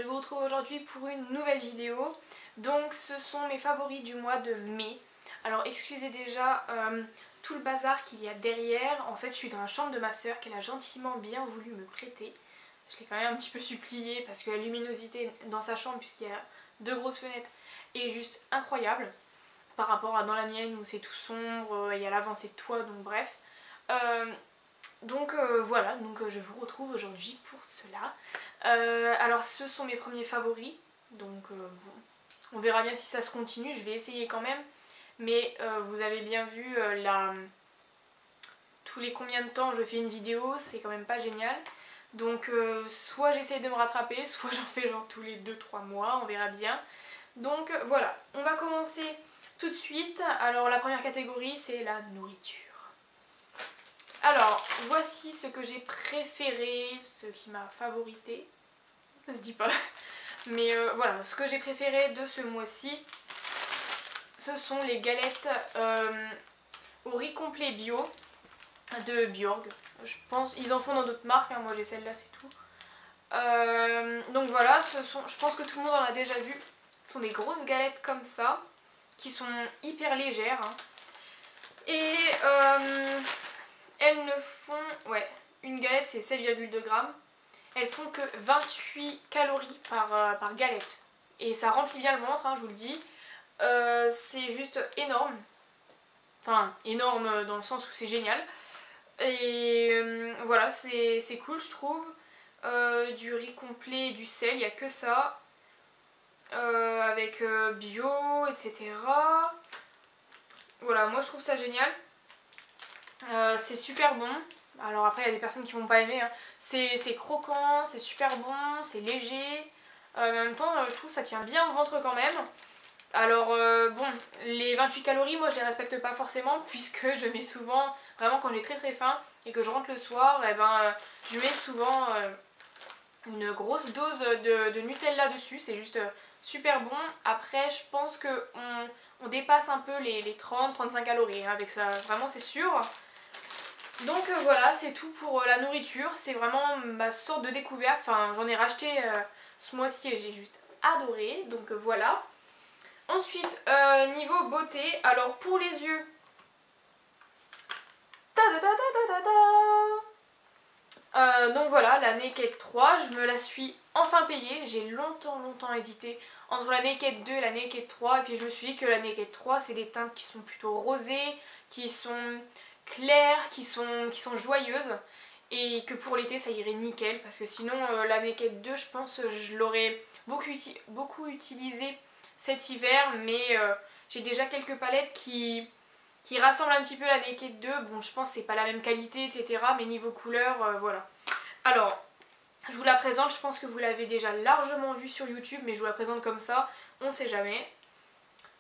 je vous retrouve aujourd'hui pour une nouvelle vidéo. Donc ce sont mes favoris du mois de mai. Alors excusez déjà tout le bazar qu'il y a derrière. En fait je suis dans la chambre de ma soeur qu'elle a gentiment bien voulu me prêter. Je l'ai quand même un petit peu supplié parce que la luminosité dans sa chambre, puisqu'il y a deux grosses fenêtres, est juste incroyable. Par rapport à dans la mienne où c'est tout sombre, il y a l'avancée de toit, donc bref. Voilà, je vous retrouve aujourd'hui pour cela. Alors ce sont mes premiers favoris, donc bon, on verra bien si ça se continue, je vais essayer quand même. Mais vous avez bien vu tous les combien de temps je fais une vidéo, c'est quand même pas génial. Donc soit j'essaye de me rattraper, soit j'en fais genre tous les 2-3 mois, on verra bien. Donc voilà, on va commencer tout de suite. Alors la première catégorie c'est la nourriture. Alors voici ce que j'ai préféré, ce qui m'a favorité, ça se dit pas, mais voilà, ce que j'ai préféré de ce mois-ci, ce sont les galettes au riz complet bio de Bjorg. Je pense, ils en font dans d'autres marques, hein, moi j'ai celle-là c'est tout. Donc voilà, je pense que tout le monde en a déjà vu. Ce sont des grosses galettes comme ça, qui sont hyper légères. Hein. Et elles ne font... Ouais, une galette c'est 7,2 grammes. Elles font que 28 calories par galette. Et ça remplit bien le ventre, hein, je vous le dis. C'est juste énorme. Enfin, énorme dans le sens où c'est génial. Et voilà, c'est cool je trouve. Du riz complet et du sel, il n'y a que ça. Avec bio, etc. Voilà, moi je trouve ça génial. C'est super bon. Alors après il y a des personnes qui vont pas aimer. Hein. C'est croquant, c'est super bon, c'est léger. Mais en même temps je trouve que ça tient bien au ventre quand même. Alors bon, les 28 calories moi je les respecte pas forcément puisque je mets souvent, vraiment quand j'ai très faim et que je rentre le soir, et je mets souvent une grosse dose de Nutella dessus, c'est juste super bon. Après je pense que on dépasse un peu les 30-35 calories hein, avec ça, vraiment c'est sûr. Donc voilà, c'est tout pour la nourriture, c'est vraiment ma sorte de découverte, enfin j'en ai racheté ce mois-ci et j'ai juste adoré, donc voilà. Ensuite, niveau beauté, alors pour les yeux, donc voilà, la Naked 3, je me la suis enfin payée, j'ai longtemps hésité entre la Naked 2 et la Naked 3, et puis je me suis dit que la Naked 3 c'est des teintes qui sont plutôt rosées, qui sont claires, qui sont joyeuses, et que pour l'été ça irait nickel, parce que sinon la Naked 2 je pense je l'aurais beaucoup utilisée cet hiver, mais j'ai déjà quelques palettes qui rassemblent un petit peu la Naked 2. Bon, je pense que c'est pas la même qualité, etc. Mais niveau couleur, voilà. Alors, je vous la présente, je pense que vous l'avez déjà largement vue sur YouTube, mais je vous la présente comme ça, on sait jamais.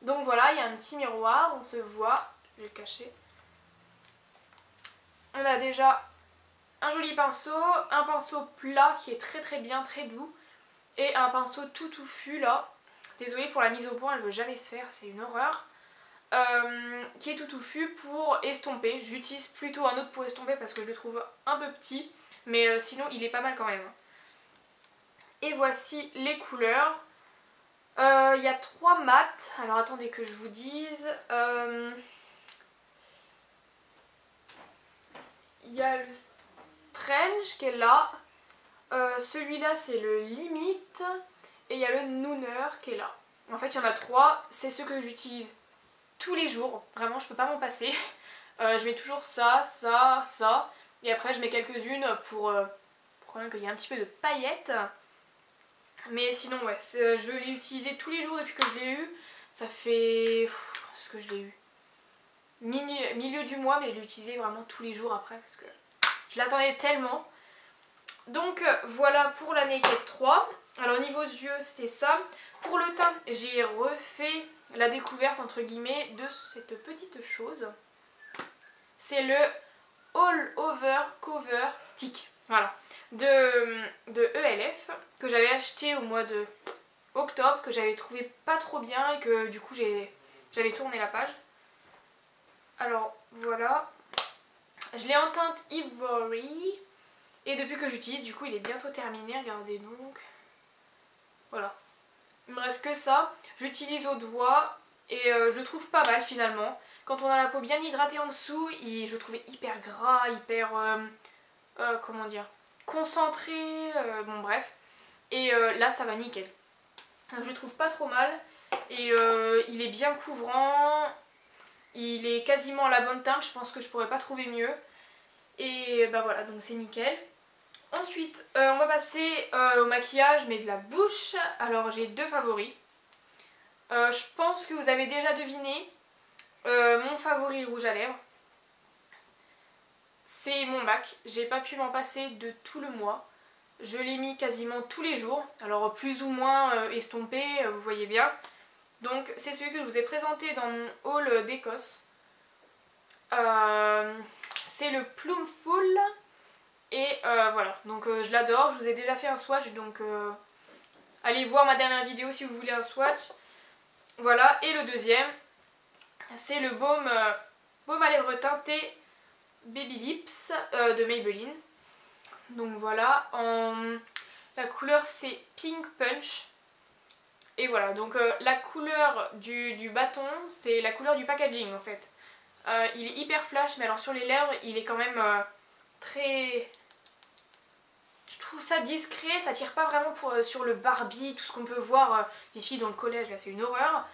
Donc voilà, il y a un petit miroir, on se voit, je vais le cacher. On a déjà un joli pinceau, un pinceau plat qui est très bien, très doux, et un pinceau tout touffu là. Désolée pour la mise au point, elle veut jamais se faire, c'est une horreur. Qui est tout touffu pour estomper. J'utilise plutôt un autre pour estomper parce que je le trouve un peu petit, mais sinon il est pas mal quand même. Et voici les couleurs. Il y a 3 mats, alors attendez que je vous dise. Il y a le Strange qui est là. Celui-là c'est le Limite. Et il y a le Nooner qui est là. En fait il y en a 3, c'est ceux que j'utilise tous les jours, vraiment je peux pas m'en passer. Je mets toujours ça, et après je mets quelques-unes pour quand même qu'il y ait un petit peu de paillettes. Mais sinon ouais, je l'ai utilisé tous les jours depuis que je l'ai eu. Ça fait... quand est-ce que je l'ai eu? Milieu du mois, mais je l'ai utilisé vraiment tous les jours après parce que je l'attendais tellement. Donc voilà pour la Naked 3. Alors niveau yeux c'était ça. Pour le teint j'ai refait la découverte entre guillemets de cette petite chose. C'est le All Over Cover Stick. Voilà. De ELF que j'avais acheté au mois de octobre, que j'avais trouvé pas trop bien et que du coup j'avais tourné la page. Alors voilà. Je l'ai en teinte Ivory. Et depuis que j'utilise, du coup il est bientôt terminé, regardez donc. Voilà. Il me reste que ça. J'utilise au doigt et je le trouve pas mal finalement. Quand on a la peau bien hydratée en dessous, je le trouvais hyper gras, hyper... comment dire, concentré, bon bref. Et là ça va nickel. Je le trouve pas trop mal. Et il est bien couvrant. Il est quasiment à la bonne teinte, je pense que je pourrais pas trouver mieux. Et bah voilà, donc c'est nickel. Ensuite, on va passer au maquillage, mais de la bouche. Alors j'ai deux favoris. Je pense que vous avez déjà deviné mon favori rouge à lèvres. C'est mon MAC. J'ai pas pu m'en passer de tout le mois. Je l'ai mis quasiment tous les jours. Alors plus ou moins estompé, vous voyez bien. Donc c'est celui que je vous ai présenté dans mon haul d'Écosse. C'est le Plumful. Et voilà, donc je l'adore. Je vous ai déjà fait un swatch, donc allez voir ma dernière vidéo si vous voulez un swatch. Voilà, et le deuxième, c'est le baume à lèvres teinté Baby Lips de Maybelline. Donc voilà, la couleur c'est Pink Punch. Et voilà, donc la couleur du bâton, c'est la couleur du packaging en fait. Il est hyper flash, mais alors sur les lèvres, il est quand même très... Je trouve ça discret, ça tire pas vraiment sur le Barbie, tout ce qu'on peut voir les filles dans le collège, là c'est une horreur.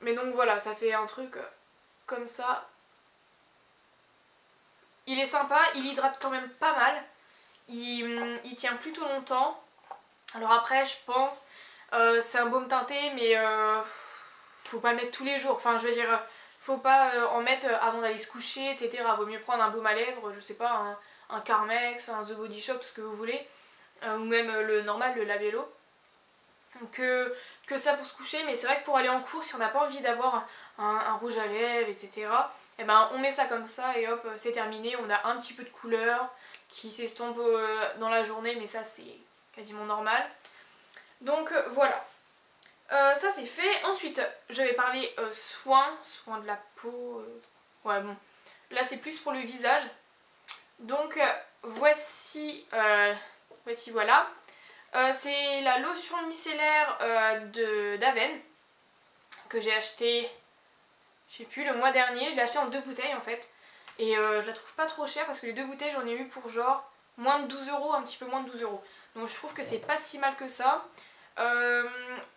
Mais donc voilà, ça fait un truc comme ça. Il est sympa, il hydrate quand même pas mal. Il tient plutôt longtemps. Alors après, je pense, c'est un baume teinté, mais faut pas le mettre tous les jours. Enfin, je veux dire, faut pas en mettre avant d'aller se coucher, etc. Vaut mieux prendre un baume à lèvres, je sais pas, un Carmex, un The Body Shop, tout ce que vous voulez. Ou même le normal, le Labello. Que ça pour se coucher, mais c'est vrai que pour aller en cours, si on n'a pas envie d'avoir un rouge à lèvres, etc., et ben on met ça comme ça et hop, c'est terminé. On a un petit peu de couleur qui s'estompe dans la journée, mais ça c'est quasiment normal. Donc voilà, ça c'est fait. Ensuite, je vais parler soins de la peau. Ouais bon, là c'est plus pour le visage. Donc voici voilà. C'est la lotion micellaire d'Aven que j'ai acheté, je sais plus, le mois dernier. Je l'ai acheté en 2 bouteilles en fait. Et je la trouve pas trop chère parce que les 2 bouteilles j'en ai eu pour genre moins de 12 €, un petit peu moins de 12 €. Donc je trouve que c'est pas si mal que ça.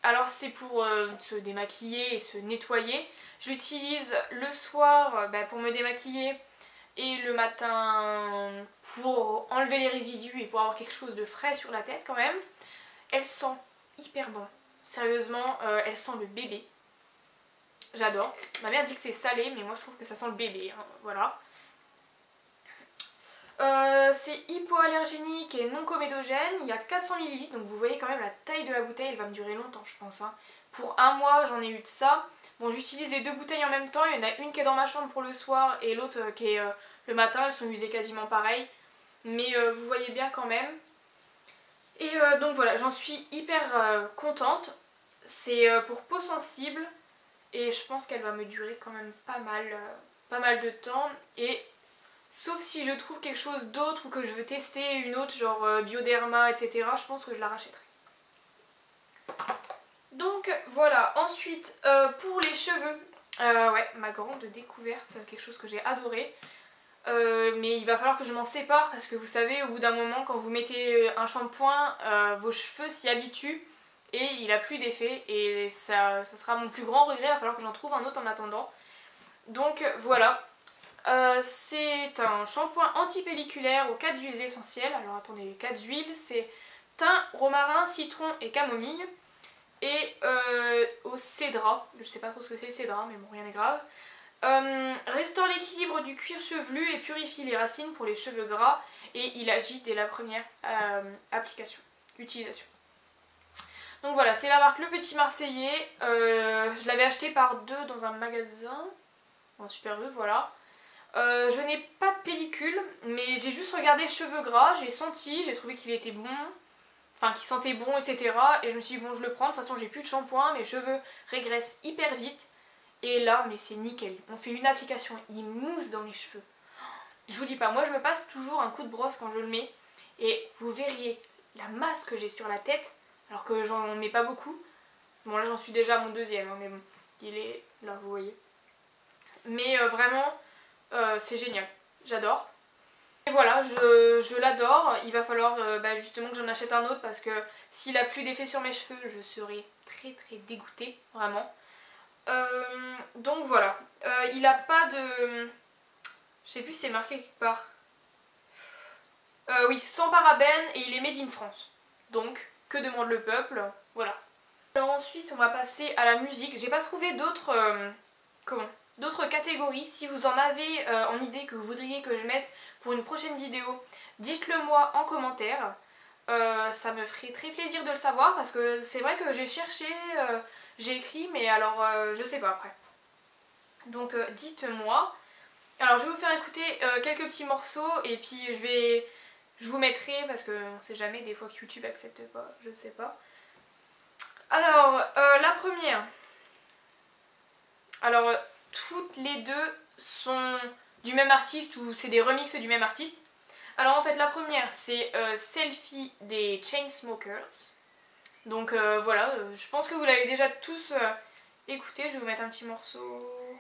Alors c'est pour se démaquiller et se nettoyer. Je l'utilise le soir pour me démaquiller et le matin pour enlever les résidus et pour avoir quelque chose de frais sur la tête quand même. Elle sent hyper bon. Sérieusement, elle sent le bébé. J'adore. Ma mère dit que c'est salé, mais moi je trouve que ça sent le bébé. Hein. Voilà. C'est hypoallergénique et non comédogène. Il y a 400 ml, donc vous voyez quand même la taille de la bouteille. Elle va me durer longtemps, je pense. Hein. Pour un mois, j'en ai eu de ça. Bon, j'utilise les 2 bouteilles en même temps. Il y en a une qui est dans ma chambre pour le soir et l'autre qui est le matin. Elles sont usées quasiment pareil. Mais vous voyez bien quand même. Et donc voilà, j'en suis hyper contente. C'est pour peau sensible. Et je pense qu'elle va me durer quand même pas mal de temps. Et sauf si je trouve quelque chose d'autre ou que je veux tester une autre, genre Bioderma, etc. Je pense que je la rachèterai. Donc voilà, ensuite pour les cheveux, ouais, ma grande découverte, quelque chose que j'ai adoré. Mais il va falloir que je m'en sépare parce que vous savez, au bout d'un moment, quand vous mettez un shampoing, vos cheveux s'y habituent et il a plus d'effet. Et ça sera mon plus grand regret, il va falloir que j'en trouve un autre en attendant. Donc voilà. C'est un shampoing antipelliculaire aux 4 huiles essentielles. Alors attendez, les 4 huiles, c'est thym, romarin, citron et camomille. Et au cédra, je sais pas trop ce que c'est le cédra, mais bon, rien n'est grave. Restaure l'équilibre du cuir chevelu et purifie les racines pour les cheveux gras. Et il agit dès la première utilisation. Donc voilà, c'est la marque Le Petit Marseillais. Je l'avais acheté par 2 dans un magasin. En Super U, voilà. Je n'ai pas de pellicule, mais j'ai juste regardé cheveux gras, j'ai senti, j'ai trouvé qu'il était bon, enfin qu'il sentait bon, etc. Et je me suis dit bon, je le prends, de toute façon j'ai plus de shampoing, mes cheveux régressent hyper vite. Et là, mais c'est nickel, on fait une application, il mousse dans les cheveux. Je vous dis pas, moi je me passe toujours un coup de brosse quand je le mets, et vous verriez la masse que j'ai sur la tête, alors que j'en mets pas beaucoup. Bon là j'en suis déjà à mon deuxième, hein, mais bon, il est là, vous voyez. Mais vraiment, c'est génial, j'adore. Et voilà, je l'adore. Il va falloir justement que j'en achète un autre parce que s'il a plus d'effet sur mes cheveux, je serai très dégoûtée, vraiment. Donc voilà, il a pas de... Je sais plus si c'est marqué quelque part. Oui, sans parabènes et il est made in France. Donc, que demande le peuple? Voilà. Alors ensuite, on va passer à la musique. J'ai pas trouvé d'autres... d'autres catégories. Si vous en avez en idée que vous voudriez que je mette pour une prochaine vidéo, dites-le moi en commentaire. Ça me ferait très plaisir de le savoir parce que c'est vrai que j'ai cherché, j'ai écrit, mais alors je sais pas après. Donc dites-moi. Alors je vais vous faire écouter quelques petits morceaux et puis je vous mettrai parce que on sait jamais, des fois que YouTube accepte pas, je sais pas. Alors la première. Alors toutes les deux sont du même artiste ou c'est des remixes du même artiste. Alors en fait la première c'est Selfie des Chainsmokers. Donc voilà, je pense que vous l'avez déjà tous écouté, je vais vous mettre un petit morceau.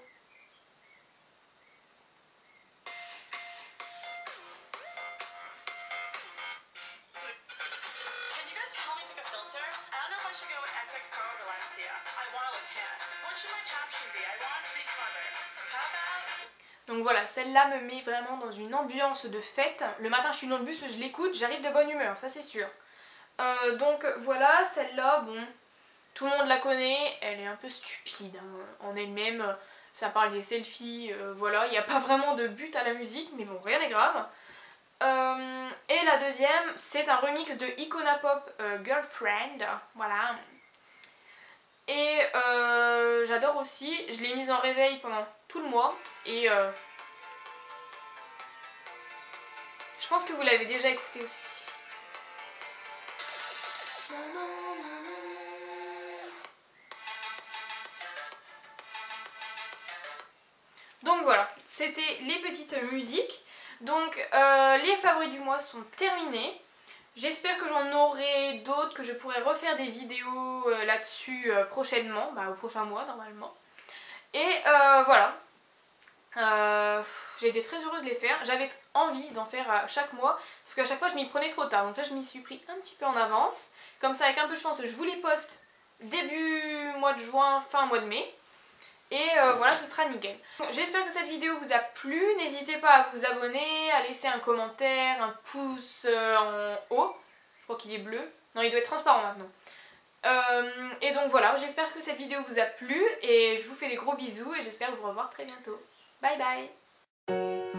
Donc voilà, celle-là me met vraiment dans une ambiance de fête. Le matin je suis dans le bus, je l'écoute, j'arrive de bonne humeur, ça c'est sûr. Donc voilà, celle-là, bon, tout le monde la connaît, elle est un peu stupide hein, en elle-même. Ça parle des selfies, voilà, il n'y a pas vraiment de but à la musique, mais bon, rien n'est grave. Et la deuxième, c'est un remix de Icona Pop Girlfriend, voilà. Et j'adore aussi, je l'ai mise en réveil pendant tout le mois et je pense que vous l'avez déjà écouté aussi. Donc voilà, c'était les petites musiques. Donc les favoris du mois sont terminés. J'espère que j'en aurai d'autres, que je pourrai refaire des vidéos là-dessus prochainement, au prochain mois normalement. Et voilà, j'ai été très heureuse de les faire. J'avais envie d'en faire chaque mois, sauf qu'à chaque fois je m'y prenais trop tard. Donc là je m'y suis pris un petit peu en avance. Comme ça avec un peu de chance je vous les poste début mois de juin, fin mois de mai. Et voilà, ce sera nickel. J'espère que cette vidéo vous a plu. N'hésitez pas à vous abonner, à laisser un commentaire, un pouce en haut. Je crois qu'il est bleu. Non, il doit être transparent maintenant. Et donc voilà, j'espère que cette vidéo vous a plu. Et je vous fais des gros bisous et j'espère vous revoir très bientôt. Bye bye!